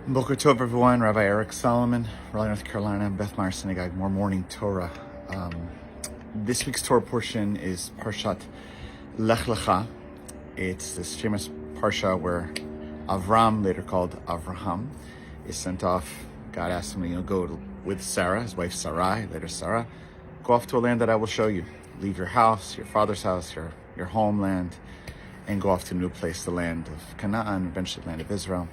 Boker Tov, everyone. Rabbi Eric Solomon, Raleigh, North Carolina, Beth Meyer Synagogue, More Morning Torah. This week's Torah portion is Parshat Lech Lecha. It's this famous parsha where Avram, later called Avraham, is sent off. God asked him to go with Sarah, his wife Sarai, later Sarah, go off to a land that I will show you. Leave your house, your father's house, your homeland, and go off to a new place, the land of Canaan, eventually the land of Israel.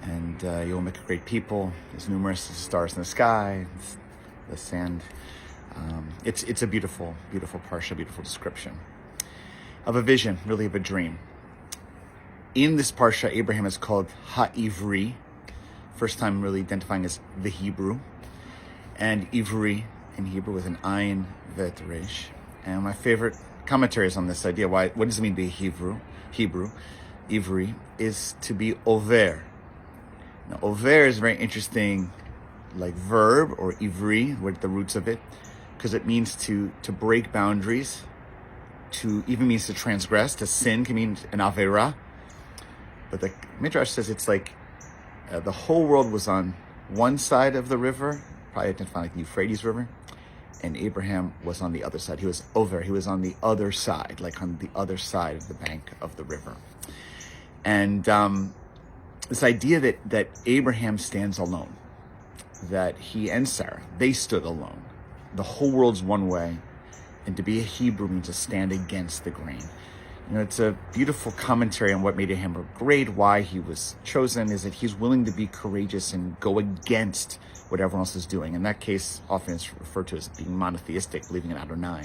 And you will make a great people. There's numerous stars in the sky, the sand. It's a beautiful, beautiful parsha, beautiful description of a vision, really of a dream. In this parsha, Abraham is called Ha-Ivri, first time really identifying as the Hebrew, and Ivri in Hebrew with an ayin vet resh. And my favorite commentaries on this idea, what does it mean to be Hebrew? Ivri is to be over. Now, over is a very interesting, like verb, or ivri, what the roots of it, because it means to break boundaries, to even means to transgress, to sin can mean an avera. But the Midrash says it's like the whole world was on one side of the river, probably identifying like the Euphrates River, and Abraham was on the other side. He was over, he was on the other side, like on the other side of the bank of the river. And this idea that Abraham stands alone, that he and Sarah, they stood alone. The whole world's one way, and to be a Hebrew means to stand against the grain. It's a beautiful commentary on what made him great, why he was chosen, is that he's willing to be courageous and go against what everyone else is doing. In that case, often it's referred to as being monotheistic, believing in Adonai.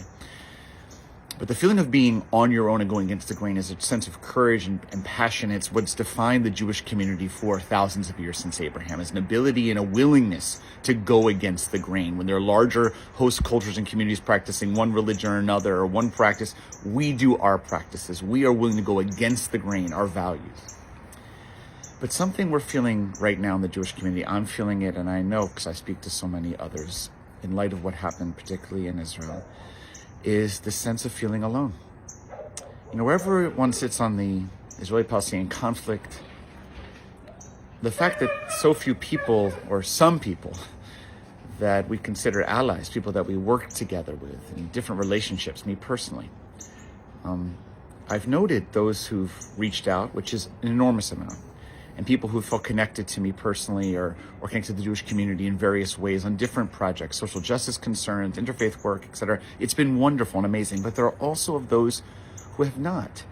But the feeling of being on your own and going against the grain is a sense of courage and passion. It's what's defined the Jewish community for thousands of years since Abraham, is an ability and a willingness to go against the grain. When there are larger host cultures and communities practicing one religion or another, or one practice, we do our practices. We are willing to go against the grain, our values. But something we're feeling right now in the Jewish community, I'm feeling it, and I know because I speak to so many others, in light of what happened, particularly in Israel, is the sense of feeling alone. Wherever one sits on the Israeli-Palestinian conflict, the fact that so few people, or some people, that we consider allies, people that we work together with in different relationships, me personally, I've noted those who've reached out, which is an enormous amount, and people who felt connected to me personally or connected to the Jewish community in various ways on different projects, social justice concerns, interfaith work, etc. It's been wonderful and amazing, but there are also of those who have not.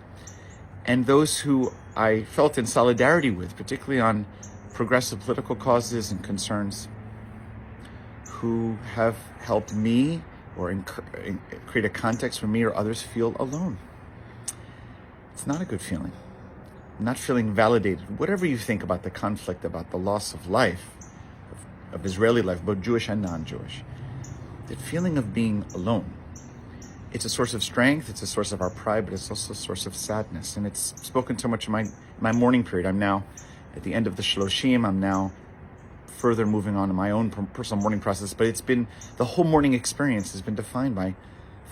And those who I felt in solidarity with, particularly on progressive political causes and concerns, who have helped me or create a context where me or others feel alone. It's not a good feeling. Not feeling validated, whatever you think about the conflict, about the loss of life, of Israeli life, both Jewish and non-Jewish, the feeling of being alone, it's a source of strength, it's a source of our pride, but it's also a source of sadness. And it's spoken so much in my mourning period. I'm now at the end of the Shloshim, I'm now further moving on in my own personal mourning process, but it's been, the whole mourning experience has been defined by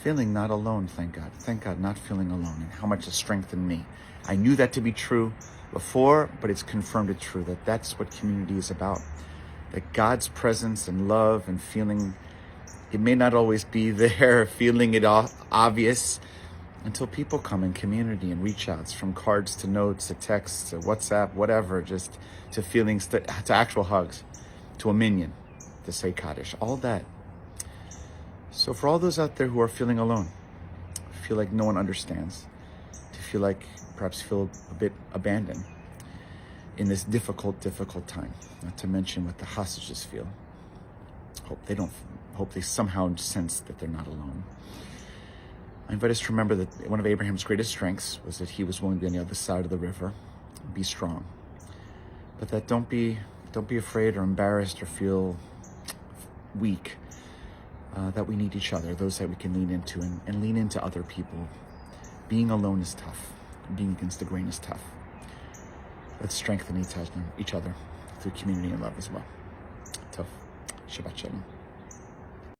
feeling not alone, thank God, not feeling alone, and how much it's strengthened me. I knew that to be true before, but it's confirmed it true, that that's what community is about. That God's presence and love and feeling, it may not always be there, feeling it obvious, until people come in community and reach outs, from cards to notes to texts to WhatsApp, whatever, just to feelings, to actual hugs, to a minyan, to say Kaddish, all that. So for all those out there who are feeling alone, feel like no one understands, to feel like perhaps feel a bit abandoned in this difficult time, not to mention what the hostages feel. Hope they somehow sense that they're not alone. I invite us to remember that one of Abraham's greatest strengths was that he was willing to be on the other side of the river and be strong. But that don't be afraid or embarrassed or feel weak, that we need each other, those that we can lean into and lean into other people. Being alone is tough. Being against the grain is tough. Let's strengthen each other through community and love as well. Tough. Shabbat Shalom.